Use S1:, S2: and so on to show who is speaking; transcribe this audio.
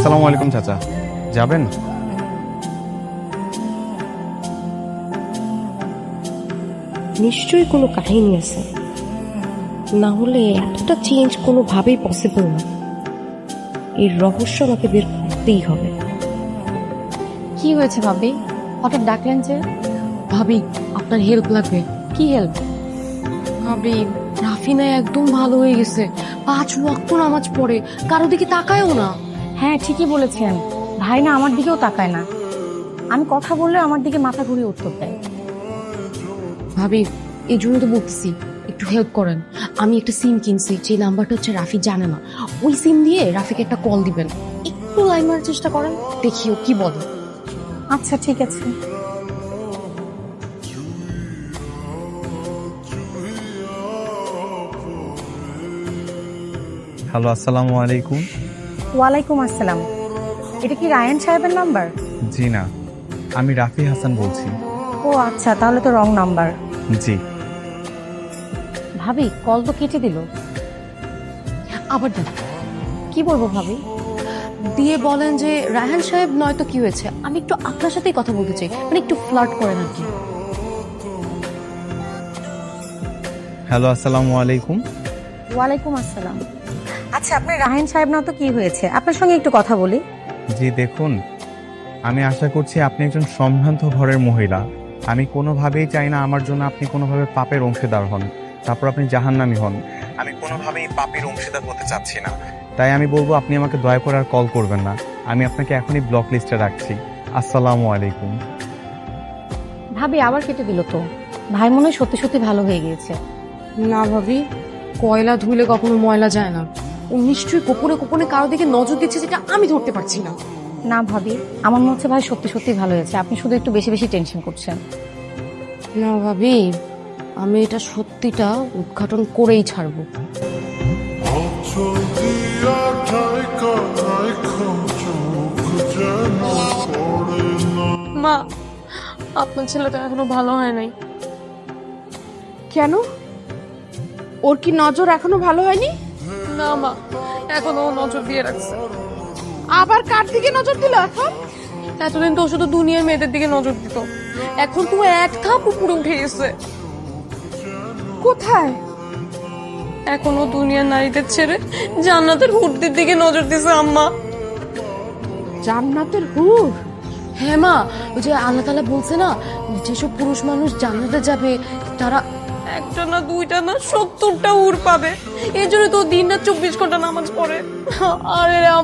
S1: আসসালামু আলাইকুম চাচা, যাবেন?
S2: নিশ্চয়ই কোনো কাহিনী আছে, না হলে এতটা চেঞ্জ কোনোভাবেই পসিবল না। এর রহস্য আমাকে বের করতেই হবে।
S3: কি হয়েছে ভাবি, হঠাৎ ডাকলেন যে?
S2: ভাবি, আপনার হেল্প লাগবে।
S3: কি হেল্প?
S2: ভাবি, রাফিনা একদম ভালো হয়ে গেছে। 5 ওয়াক্ত নামাজ পড়ে, কারো দিকে তাকায়ও না।
S3: হ্যাঁ ঠিকই বলেছেন, ভাই না আমার দিকেও তাকায় না, আমি কথা বললে আমার দিকে মাথা ঘুরিয়ে উত্তর দেয়।
S2: ভাবি, এই জন্য তো বলতেছি একটু হেল্প করেন। আমি একটা সিম কিনছি, যে নাম্বারটা হচ্ছে রাফি জানে না। ওই সিম দিয়ে রাফিকে একটা কল দিবেন, একটু লাইন মারার চেষ্টা করেন, দেখিও কি বলে।
S3: আচ্ছা ঠিক আছে।
S1: হ্যালো, আসসালামু আলাইকুম।
S3: ওয়ালাইকুম আসসালাম। এটা কি রায়ান সাহেবের নাম্বার?
S1: জি না, আমি রাফি হাসান বলছি।
S3: ও আচ্ছা, তাহলে তো রং নাম্বার।
S1: জি।
S3: ভাবি কল তো কেটে দিল।
S2: আবার দেন,
S3: কি বলবো ভাবি?
S2: দিয়ে বলেন যে রায়হান সাহেব নয়তো কি হয়েছে, আমি একটু আপনার সাথেই কথা বলতে চাই, মানে একটু ফ্লার্ট করেন আর কি।
S1: হ্যালো, আসসালামু আলাইকুম।
S3: ওয়ালাইকুম আসসালাম। আচ্ছা আপনার রায়ান সাহেব না তো কি হয়েছে, আপনার সঙ্গে একটু কথা বলি।
S1: জি দেখুন, আমি আশা করছি আপনি একজন সম্ভ্রান্ত ঘরের মহিলা। আমি কোনোভাবেই চাই না আমার জন্য আপনি কোনোভাবে পাপের অংশীদার হন, তারপর আপনি জাহান্নামী হন। আমি কোনোভাবেই পাপের অংশীদার হতে চাচ্ছি না। তাই আমি বলবো আপনি আমাকে দয়া করে আর কল করবেন না। আমি আপনাকে এখনই ব্লক লিস্টে রাখছি। আসসালামু আলাইকুম।
S3: ভাবি আবার কেটে দিল তো, ভাই মনে হয় সত্যি সত্যি ভালো হয়ে গিয়েছে।
S2: না ভাবি, কয়লা ধুলে কখনো ময়লা যায় না। ও নিশ্চয়ই গোপনে গোপনে কারো দিকে নজর দিচ্ছে, যেটা আমি ধরতে পারছি না।
S3: না ভাবি, আমার মনে হচ্ছে ভাই সত্যি সত্যি ভালো হয়েছে, আপনি শুধু একটু বেশি বেশি টেনশন করছেন।
S2: না ভাবি, আমি এটা সত্যিটা উদ্ঘাটন করেই ছাড়বো। মা, আপনার ছেলেটা এখনো ভালো হয় নাই।
S4: কেন? ওর কি নজর এখনো ভালো হয়নি?
S2: না মা, এখনো ও নজর দিয়ে রাখছে।
S4: আবার কার দিকে নজর দিল এখন?
S2: এতদিন তো ও শুধু দুনিয়ার মেয়েদের দিকে নজর দিত, এখন তো এক ধাপ উপরে উঠে গেছে।
S4: কোথায়?
S2: এখনো দুনিয়ার নারীদের ছেড়ে জান্নাতের হুরদের দিকে নজর দিছে আম্মা।
S4: জান্নাতের হুর?
S2: হ্যাঁ মা, ওই যে আল্লাহ তাআলা বলছে না, যেসব পুরুষ মানুষ জান্নাতে যাবে তারা একটা না দুইটা না 70টা হুর পাবে। এই জন্য তো দিন রাত 24 ঘন্টা নামাজ পড়ে। আরে